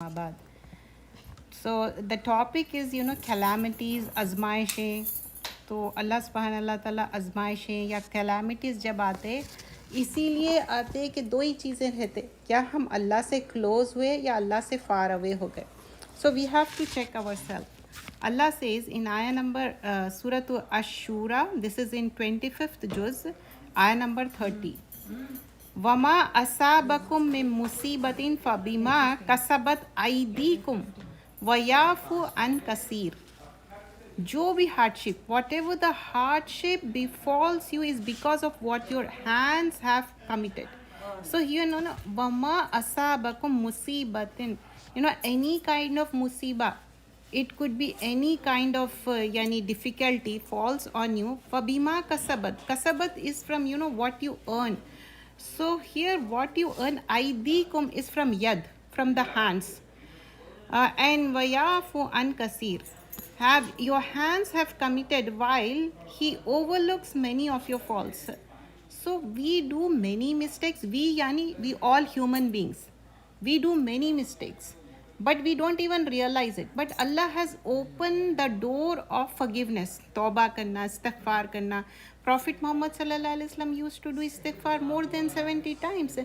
Abad. So the topic is calamities, आजमाइशें. तो अल्लाह सुब्हान अल्लाह ताला आजमाइशें या कैलामिटीज़ जब आते इसीलिए आते कि दो ही चीज़ें रहते, क्या हम अल्लाह से क्लोज हुए या अल्लाह से फार अवे हो गए. So we have to check ourselves. Allah says in ayah number Surah Ash-Shura, this is in 25th juz, ayah number 30. वमा असाबकुम मिन मुसीबतिन फबिमा कसबत आइदीकुम वयाफु अन कसीर. जो भी hardship, whatever the hardship befalls you is because of what your hands have committed. So here wama asabakum musibatin, any kind of musiba, it could be any kind of yani difficulty falls on you. Fabima kasabat is from what you earn. So here what you earn, aidikum is from yad, from the hands. And wayafu an kasir, have your hands have committed while he overlooks many of your faults. So we do many mistakes. We all human beings, we do many mistakes, but we don't even realize it. But Allah has opened the door of forgiveness. Tawbah karna, istighfar karna. Prophet Muhammad sallallahu alaihi wasallam used to do istighfar more than 70 times.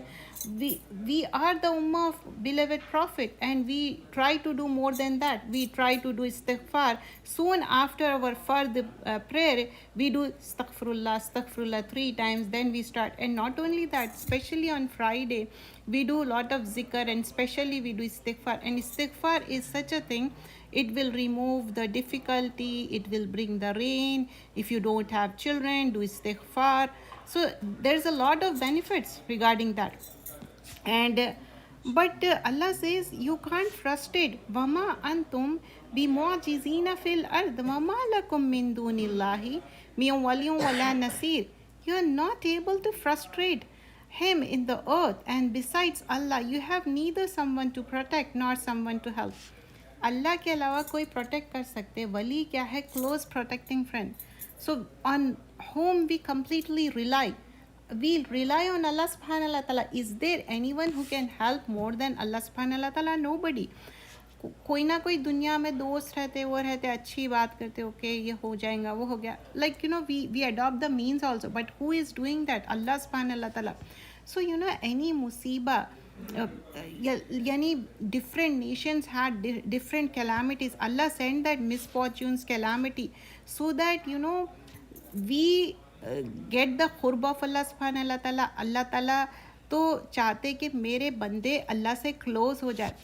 We are the ummah of beloved Prophet, and we try to do more than that. We try to do istighfar. Soon after our fard prayer, we do astaghfirullah 3 times. Then we start. And not only that, especially on Friday, we do a lot of zikr, and especially we do istighfar. And istighfar is such a thing, it will remove the difficulty, it will bring the rain. If you don't have children, do istighfar. So there's a lot of benefits regarding that. And but Allah says you can't frustrate. Wama antum bimu'jizina fil ard wama lakum min dunillahi min waliyyin wala nasir. You are not able to frustrate him in the earth, and besides Allah you have neither someone to protect nor someone to help. अल्लाह के अलावा कोई protect कर सकते. वली क्या है? Close protecting friend. So on whom we completely rely, we rely on Allah subhanahu wa ta'ala. Is there anyone who can help more than Allah subhanahu wa ta'ala? Nobody. कोई ना कोई दुनिया में दोस्त रहते, वो रहते, अच्छी बात करते, ओके ये हो जाएगा, वो हो गया, like we adopt the means also, but who is doing that? Allah subhanahu wa ta'ala. So any musiba, yani different nations had different calamities. Allah sent that misfortunes, calamity, so that we get the qurb of Allah subhanahu wa ta'ala. Allah ta'ala तो चाहते कि मेरे बंदे अल्लाह से close हो जाए.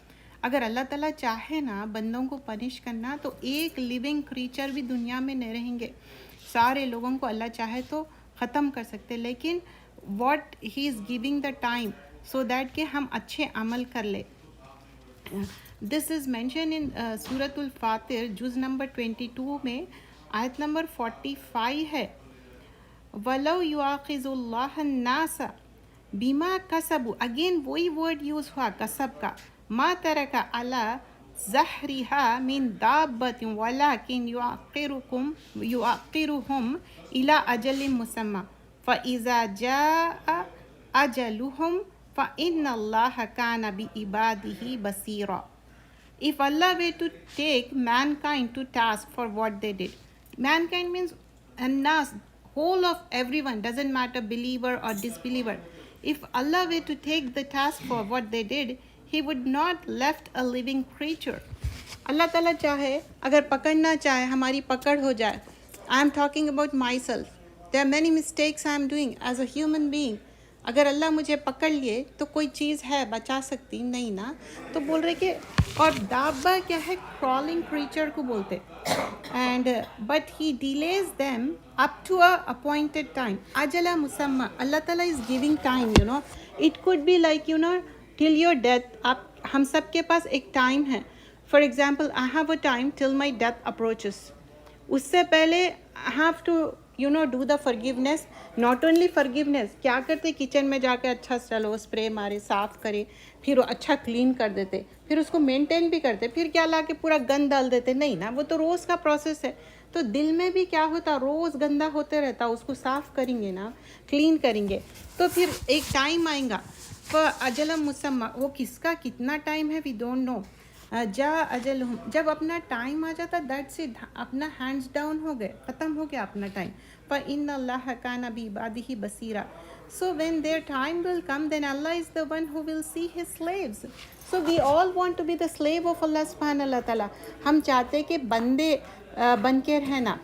अगर अल्लाह ताला चाहे ना बंदों को पनिश करना, तो एक लिविंग क्रीचर भी दुनिया में नहीं रहेंगे. सारे लोगों को अल्लाह चाहे तो ख़त्म कर सकते, लेकिन what he is giving the time so that कि हम अच्छे अमल कर ले. दिस इज़ मेंशन इन सूरतुल फातिर जुज़ नंबर 22 में आयत नंबर 45 है. वलो युआखिज़ुल्लाह अन्नासा बीमा कसबु, अगेन वही वर्ड यूज़ हुआ कसब का. मा तरका अला ज़हरिहा मिन दाब्बतिन वलाकिन युअक्किरुहुम इला अजलिन मुसम्मा फ़इज़ा जाअ अजलुहुम फ़इन्नल्लाह कान बिइबादिही Basira. If Allah were to take mankind to task for what they did, mankind means annas, whole of everyone, doesn't matter believer or disbeliever. If Allah were to take the task for what they did, He would not left a living creature. Allah Ta'ala चाहे, अगर पकड़ना चाहे, हमारी पकड़ हो जाए. I am talking about myself. There are many mistakes I am doing as a human being. अगर अल्लाह मुझे पकड़ लिए तो कोई चीज़ है बचा सकती नहीं ना. तो बोल रहे कि और दाब्बा क्या है? crawling creature को बोलते. And but he delays them up to a appointed time. Ajala musamma. Allah Ta'ala is giving time. It could be like till your death. आप हम सब के पास एक टाइम है. For example, I have a time till my death approaches. उससे पहले I have to do the forgiveness. Not only forgiveness, क्या करते किचन में जाके अच्छा चलो स्प्रे मारे, साफ़ करे, फिर वो अच्छा क्लीन कर देते, फिर उसको मेंटेन भी करते, फिर क्या ला के पूरा गंद डाल देते. नहीं ना, वो तो रोज़ का प्रोसेस है. तो दिल में भी क्या होता, रोज़ गंदा होते रहता, उसको साफ़ करेंगे ना, क्लीन करेंगे, तो फिर एक टाइम आएगा. पर अजलम मुसम्मा, वो किसका कितना टाइम है वी डोंट नो. जा अजल, जब अपना टाइम आ जाता दैट्स इट, अपना हैंड्स डाउन हो गए, ख़त्म हो गया अपना टाइम। पर इन अल्लाह काना बिइबादिही Basira, so when their time will come, then Allah is the one who will see his slaves. So we all want to be the slave of Allah subhanahu wa ta'ala. हम चाहते कि बंदे बन के रहना।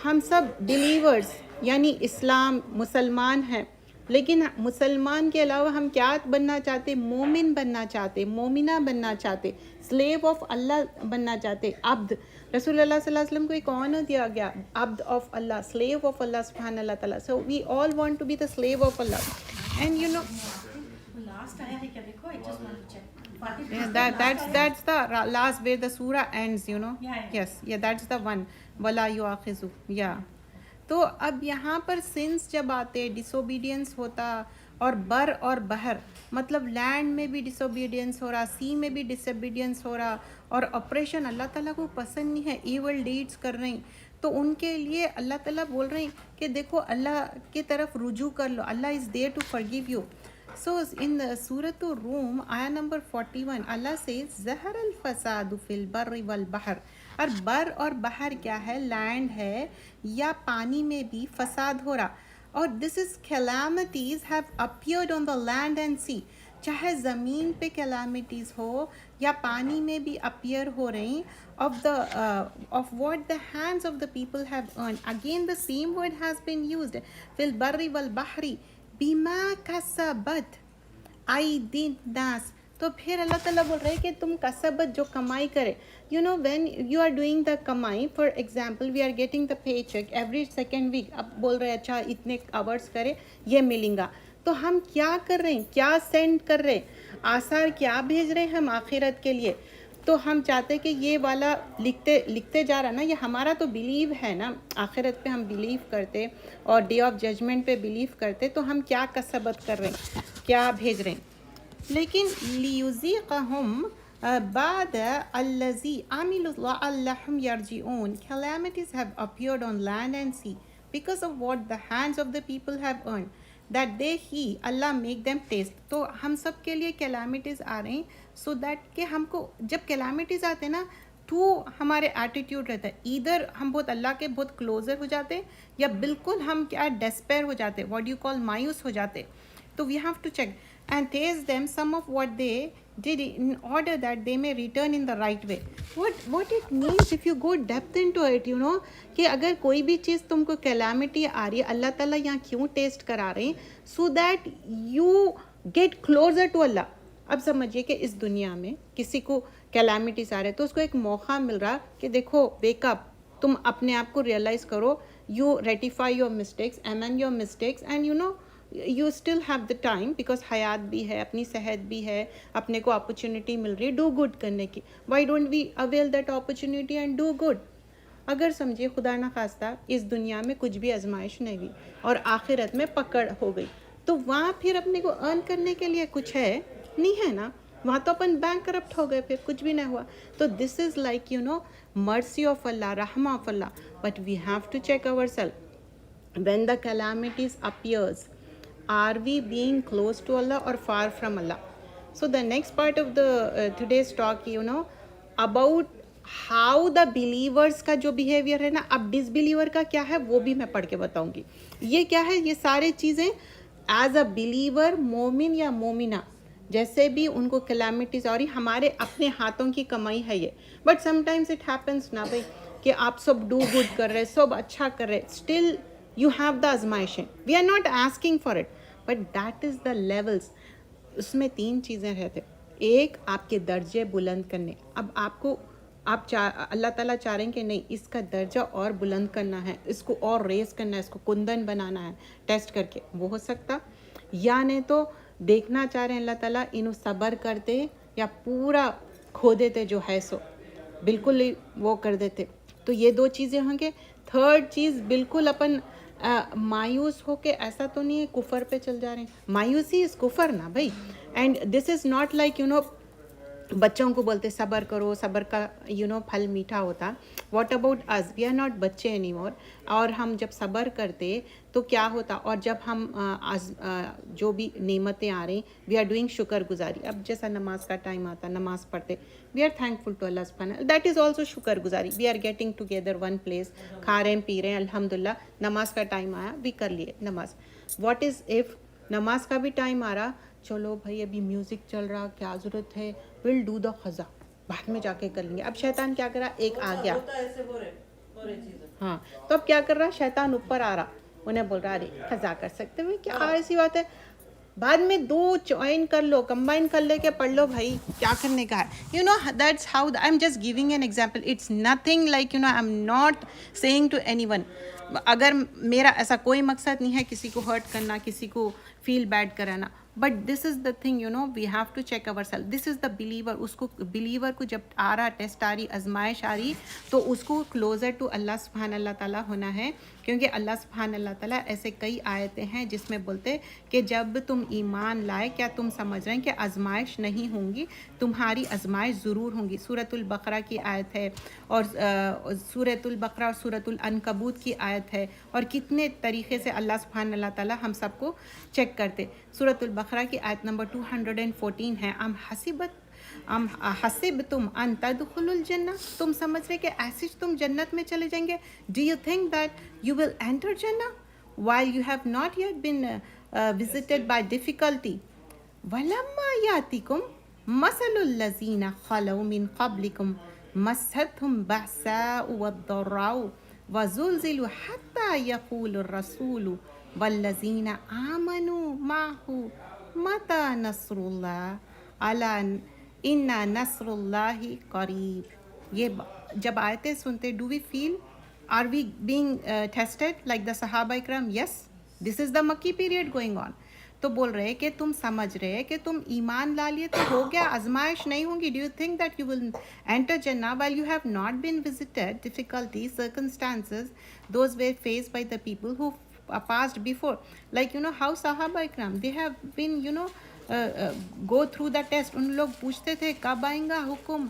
हम सब बिलीवर्स यानी इस्लाम मुसलमान हैं, लेकिन मुसलमान के अलावा हम क्या बनना चाहते? मोमिन बनना चाहते, मोमिना बनना चाहते, स्लेव ऑफ अल्लाह बनना चाहते, अब्द। रसूलुल्लाह सल्लल्लाहु अलैहि वसल्लम को एक ऑनर दिया गया, अब्द of Allah, slave of Allah सुब्हानहू व तआला। So we all want to be the slave of Allah. And you know last आया है क्या? देखो, I just want to check. that's the last where the surah ends, you know. Yeah. Yes, yeah, that's the one, wala yu'akhizu, yeah. तो अब यहाँ पर since जब आते, डिसोबीडियंस होता, और बर और बहर मतलब लैंड में भी डिसोबीडियंस हो रहा, सी में भी डिसोबीडियंस हो रहा, और ऑपरेशन अल्लाह ताला को पसंद नहीं है, ईवल डीड्स कर रही, तो उनके लिए अल्लाह ताला बोल रही कि देखो अल्लाह की तरफ रुजू कर लो, Allah is there to forgive you. So in the Surah Rum, ayah number 41, Allah says, "Zahar al fasadu fil barri wal bahr." और बर और बहर क्या है? लैंड है या पानी में भी फसाद हो रहा, और this is calamities have appeared on the land and sea. चाहे ज़मीन पे कैलामिटीज़ हो या पानी में भी अपीयर हो रही, of what the hands of the people have earned. Again the same word has been used, fil barri wal bahri बिमा कसबत आइदिन नास। तो फिर अल्लाह ताला बोल रहे हैं कि तुम कसबत जो कमाई करे, you know when you are doing the कमाई, for example we are getting the pay check every second week, अब बोल रहे हैं अच्छा इतने आवर्स करे ये मिलेगा, तो हम क्या कर रहे हैं? क्या सेंड कर रहे हैं? आसार क्या भेज रहे हैं हम आखिरत के लिए? तो हम चाहते कि ये वाला लिखते लिखते जा रहा ना, ये हमारा तो बिलीव है ना, आखिरत पे हम बिलीव करते और डे ऑफ जजमेंट पे बिलीव करते, तो हम क्या कसबत कर रहे हैं, क्या भेज रहे हैं? लेकिन लियुज़ीक़हुम बाद अल्लज़ी अमिलु लअल्लहुम यरजिऊन, calamities have appeared on land and sea because of what the hands of the people have earned, that they he Allah make them taste. तो हम सब के लिए कैलामिटीज़ आ रही सो दैट कि हमको जब कैलामिटीज़ आते ना, टू हमारे एटीट्यूड रहता है, इधर हम बहुत अल्लाह के बहुत क्लोजर हो जाते, या बिल्कुल हम क्या डेस्पेयर हो जाते, व्हाट यू कॉल मायूस हो जाते। तो we have to check and taste them some of what they did in order that they may return in the right way. What it means if you go depth into it, you know, कि अगर कोई भी चीज़ तुमको calamity आ रही है, अल्लाह ताला यहाँ क्यों टेस्ट करा रहे हैं? So that you get closer to Allah. अब समझिए कि इस दुनिया में किसी को कैलामिटीज आ रहे हैं, तो उसको एक मौका मिल रहा कि देखो वेकअप, तुम अपने आप को रियलाइज़ करो, you rectify your mistakes, amend your mistakes, and you know you still have the time, because हयात भी है, अपनी सेहत भी है, अपने को अपॉर्चुनिटी मिल रही है डू गुड करने की। Why don't we avail that opportunity and do good? अगर समझिए खुदा ना खास्ता इस दुनिया में कुछ भी आजमाइश नहीं हुई और आखिरत में पकड़ हो गई, तो वहाँ फिर अपने को अर्न करने के लिए कुछ है नहीं है ना, वहाँ तो अपन बैंक करप्ट हो गए, फिर कुछ भी नहीं हुआ। तो this is like you know mercy of Allah, रहमा of Allah, but we have to check our self when the calamities appears, are we being close to Allah or far from Allah? So the next part of the today's talk, you know, about how the believers का जो behavior है ना, अब disbeliever का क्या है वो भी मैं पढ़ के बताऊंगी। ये क्या है? ये सारे चीज़ें as a believer, मोमिन या मोमिना जैसे भी उनको कैलामिटीज और हमारे अपने हाथों की कमाई है ये, बट समटाइम्स इट हैपन्स ना भाई कि आप सब डू गुड कर रहे, सब अच्छा कर रहे, still you have the आजमाइशें, we are not asking for it, but that is the levels. उसमें तीन चीज़ें रहते, एक आपके दर्जे बुलंद करने, अब आपको आप अल्लाह ताला चाह रहे हैं कि नहीं इसका दर्जा और बुलंद करना है, इसको और रेस करना है, इसको कुंदन बनाना है टेस्ट करके, वो हो सकता, या नहीं तो देखना चाह रहे हैं अल्लाह ताला इन्हों सब्र करते या पूरा खो देते जो है सो बिल्कुल ही वो कर देते। तो ये दो चीज़ें होंगे। थर्ड चीज़ बिल्कुल अपन मायूस हो के ऐसा तो नहीं है कुफर पे चल जा रहे हैं, मायूसी इस कुफर ना भाई, and this is not like you no बच्चों को बोलते सब्र करो, सब्र का फल मीठा होता। What about us, we are not बच्चे एनी मोर। और हम जब सब्र करते तो क्या होता, और जब हम जो भी नेमतें आ रही वी आर डूइंग शुक्रगुजारी। अब जैसा नमाज का टाइम आता, नमाज पढ़ते, we are thankful to Allah सुब्हानहू, दैट इज़ ऑल्सो शुक्रगुजारी। We are getting together one place, खा रहे हैं पी रहे हैं, अल्हम्दुलिल्लाह नमाज का टाइम आया, वी कर लिए नमाज। व्हाट इज़ इफ़ नमाज का भी टाइम आ रहा, चलो भाई अभी म्यूज़िक चल रहा, क्या ज़रूरत है, विल डू द ख़ज़ा, बाद में जाके कर लेंगे। अब शैतान क्या करा, एक आ गया, हाँ, तो अब क्या कर रहा, शैतान ऊपर आ रहा, उन्हें बोल रहा अरे ख़ज़ा कर सकते हो क्या, ऐसी बात है, बाद में दो ज्वाइन कर लो, कंबाइन कर लेके पढ़ लो भाई, क्या करने का है। That's how I am just giving an example, it's nothing like I am not saying to anyone. अगर मेरा ऐसा कोई मकसद नहीं है किसी को हर्ट करना, किसी को फील बैड कराना, but this is the thing, we have to check our self. This is the believer. उसको बिलीवर को जब आ रहा, टेस्ट आ रही, आजमाइश आ रही, तो उसको क्लोज़र टू अल्लाह सुब्हान अल्लाह ताला होना है, क्योंकि अल्लाह सुब्हान अल्लाह ताला ऐसे कई आयतें हैं जिसमें बोलते कि जब तुम ईमान लाए, क्या तुम समझ रहे हैं कि आजमाइश नहीं होंगी, तुम्हारी आजमाइश ज़रूर होंगी। सूरतुल बकरा की आयत है, और सूरतुल बकरा और सूरतुल अनकबूत की आयत है, और कितने तरीक़े से अल्लाह सुब्हान अल्लाह ताला हम सबको चेक करते। सूरतुल बकरा की आयत नंबर 214 है, अम हसिब तुम अन तदखुलुल जन्ना, तुम समझ रहे कि ऐसे तुम जन्नत में चले जाएंगे। Do you think that you will enter जन्ना while you have not yet been visited by difficulty? वलम्मा यातिकुम मसलुल लज़ीना खलौ मिन क़ब्लिकुम मस्सतहुम बअसाउ वद्दर्राउ वज़ुलज़िलू हत्ता यक़ूलुर रसूलु वल्लज़ीना आमनू माहु मता नस्रुल्लाह अला इन्ना नस्रुल्लाहि करीब। ये जब आयतें सुनते, do we feel, are we being tested like the सहाबा इकराम? यस, दिस इज़ द मक्की पीरियड गोइंग ऑन। तो बोल रहे कि तुम समझ रहे कि तुम ईमान ला लिए तो हो गया, आजमाइश नहीं होंगी। Do you think that you will enter जन्ना while you have not been visited difficulty circumstances those were faced by the people who passed before, like how sahaba ikram, they have been go through the test। उन लोग पूछते थे कब आएगा हुक्म,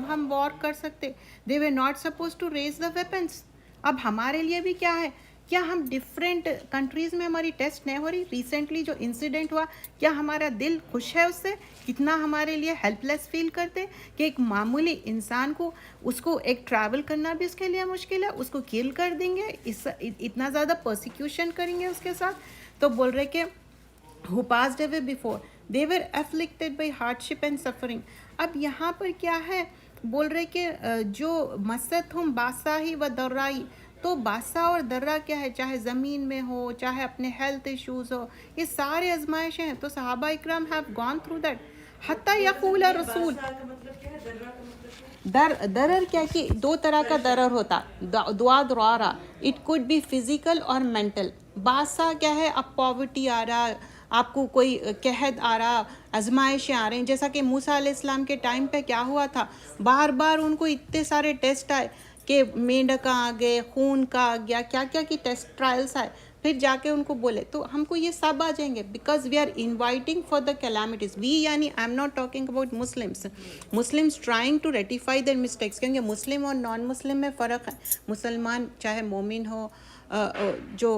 हम war कर सकते, they were not supposed to raise the weapons। अब हमारे लिए भी क्या है, क्या हम डिफरेंट कंट्रीज़ में हमारी टेस्ट नहीं हो रही? रिसेंटली जो इंसिडेंट हुआ, क्या हमारा दिल खुश है उससे? कितना हमारे लिए हेल्पलेस फील करते कि एक मामूली इंसान को, उसको एक ट्रैवल करना भी उसके लिए मुश्किल है, उसको किल कर देंगे, इतना ज़्यादा परसिक्यूशन करेंगे उसके साथ। तो बोल रहे कि who passed away before, they were afflicted by hardship and suffering। अब यहाँ पर क्या है, बोल रहे कि जो मसत हम बासाही व दर्राई, तो बासा और दर्रा क्या है, चाहे ज़मीन में हो, चाहे अपने हेल्थ इश्यूज़ हो, ये सारे आजमाइशें हैं। तो सहाबा इकराम हैव गॉन थ्रू दैट हत्ता यक़ूल रसूल। दरर क्या कि दो तरह का दरर होता, दुआ दुआरा, इट कुड बी फिज़िकल और मेंटल। बासा क्या है, अब पॉवर्टी आ रहा, आपको कोई कहद आ रहा, आजमाइशें आ रही हैं, जैसा कि मूसा अलैहिस्सलाम के टाइम पे क्या हुआ था, बार बार उनको इतने सारे टेस्ट आए कि मेंढक आ गए, खून का आ गया, क्या क्या की टेस्ट ट्रायल्स आए, फिर जाके उनको बोले। तो हमको ये सब आ जाएंगे, because we are inviting for the calamities. We यानी I am not talking about Muslims trying to rectify their mistakes, क्योंकि मुस्लिम और नॉन मुस्लिम में फ़र्क है। मुसलमान चाहे मोमिन हो, जो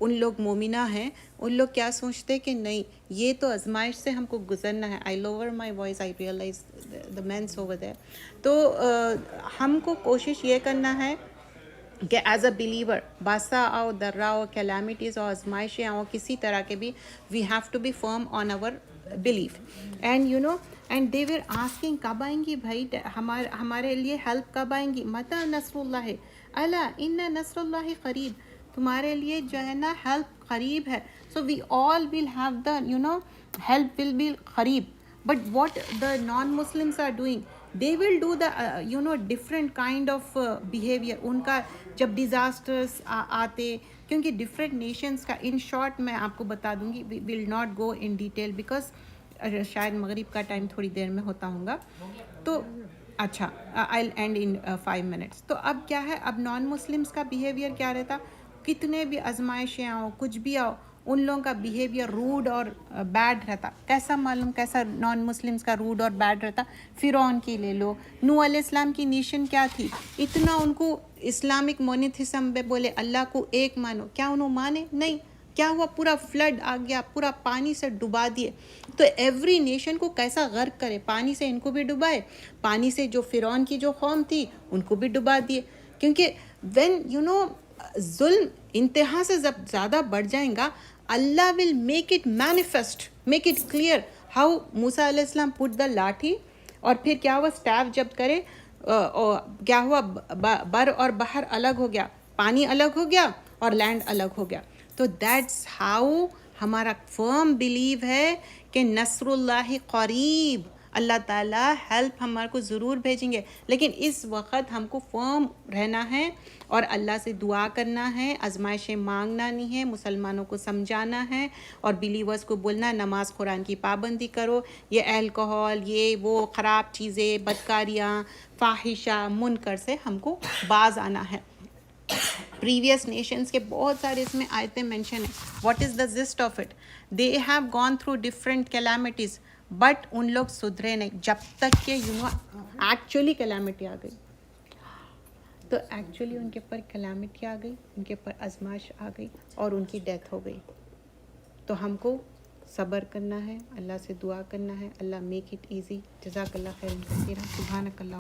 उन लोग मोमिना हैं, उन लोग क्या सोचते कि नहीं, ये तो आजमाइश से हमको गुजरना है। I lower my voice, I realise the mens over there. तो हमको कोशिश ये करना है कि एज अ बिलीवर, बासा आओ, दर्रा आओ, कैलामिटीज़ और आजमाइशें आओ, किसी तरह के भी, we have to be firm on our belief. And and they were asking कब आएंगी भाई, हमारे लिए हेल्प कब आएंगी? मता नसरुल्लाह अला इन्ना नसरुल्लाह करीब, तुम्हारे लिए जो है ना हेल्प करीब है। So we all will have the help will be करीब। But what the non Muslims are doing, they will do the different kind of behaviour. उनका जब डिज़ास्टर्स आते, क्योंकि डिफरेंट नेशंस का, इन शॉर्ट मैं आपको बता दूंगी, we will not go in detail because शायद मगरिब का टाइम थोड़ी देर में होता होगा। तो अच्छा, आई एंड इन 5 मिनट्स। तो अब क्या है, अब नॉन मुस्लिम्स का बिहेवियर क्या रहता, कितने भी आजमाइशें आओ, कुछ भी आओ, उन लोगों का बिहेवियर रूड और बैड रहता। कैसा मालूम कैसा नॉन मुस्लिम्स का रूड और बैड रहता? फ़िरौन की ले लो, नूह अलैहिस्सलाम की नेशन क्या थी, इतना उनको इस्लामिक मोनोथिज्म पे बोले अल्लाह को एक मानो, क्या उन्होंने माने? नहीं। क्या हुआ? पूरा फ्लड आ गया, पूरा पानी से डुबा दिए। तो एवरी नेशन को कैसा गर्क करे, पानी से इनको भी डुबाए, पानी से जो फ़िरौन की जो कौम थी उनको भी डुबा दिए। क्योंकि व्हेन जुल्म इंतहा से जब ज़्यादा बढ़ जाएगा, Allah will make it manifest, make it clear. How मूसा अलैहिस्सलाम पुट द लाठी, और फिर क्या हुआ? स्टैफ जब करे क्या हुआ? बर और बहर अलग हो गया, पानी अलग हो गया और लैंड अलग हो गया। तो दैट्स हाउ हमारा फर्म बिलीव है कि नसरुल्लाह करीब, अल्लाह ताला हेल्प हमारे को ज़रूर भेजेंगे। लेकिन इस वक्त हमको फर्म रहना है और अल्लाह से दुआ करना है, आजमाइशें मांगना नहीं है, मुसलमानों को समझाना है और बिलीवर्स को बोलना नमाज कुरान की पाबंदी करो, ये अल्कोहल, ये वो ख़राब चीज़ें, बदकारियाँ, फाहिशा, मुनकर से हमको बाज आना है। प्रीवियस नेशंस के बहुत सारे इसमें आयतें मेंशन है। What is the gist of it? They have gone through different calamities, but उन लोग सुधरे नहीं जब तक के एक्चुअली कैलामिटी आ गई। तो एक्चुअली उनके ऊपर कैलामिटी आ गई, उनके ऊपर आजमाइश आ गई और उनकी डेथ हो गई। तो हमको सब्र करना है, अल्लाह से दुआ करना है, अल्लाह मेक इट ईजी। जज़ाकल्लाह खैरन कसीरा। सुभानकल्लाह।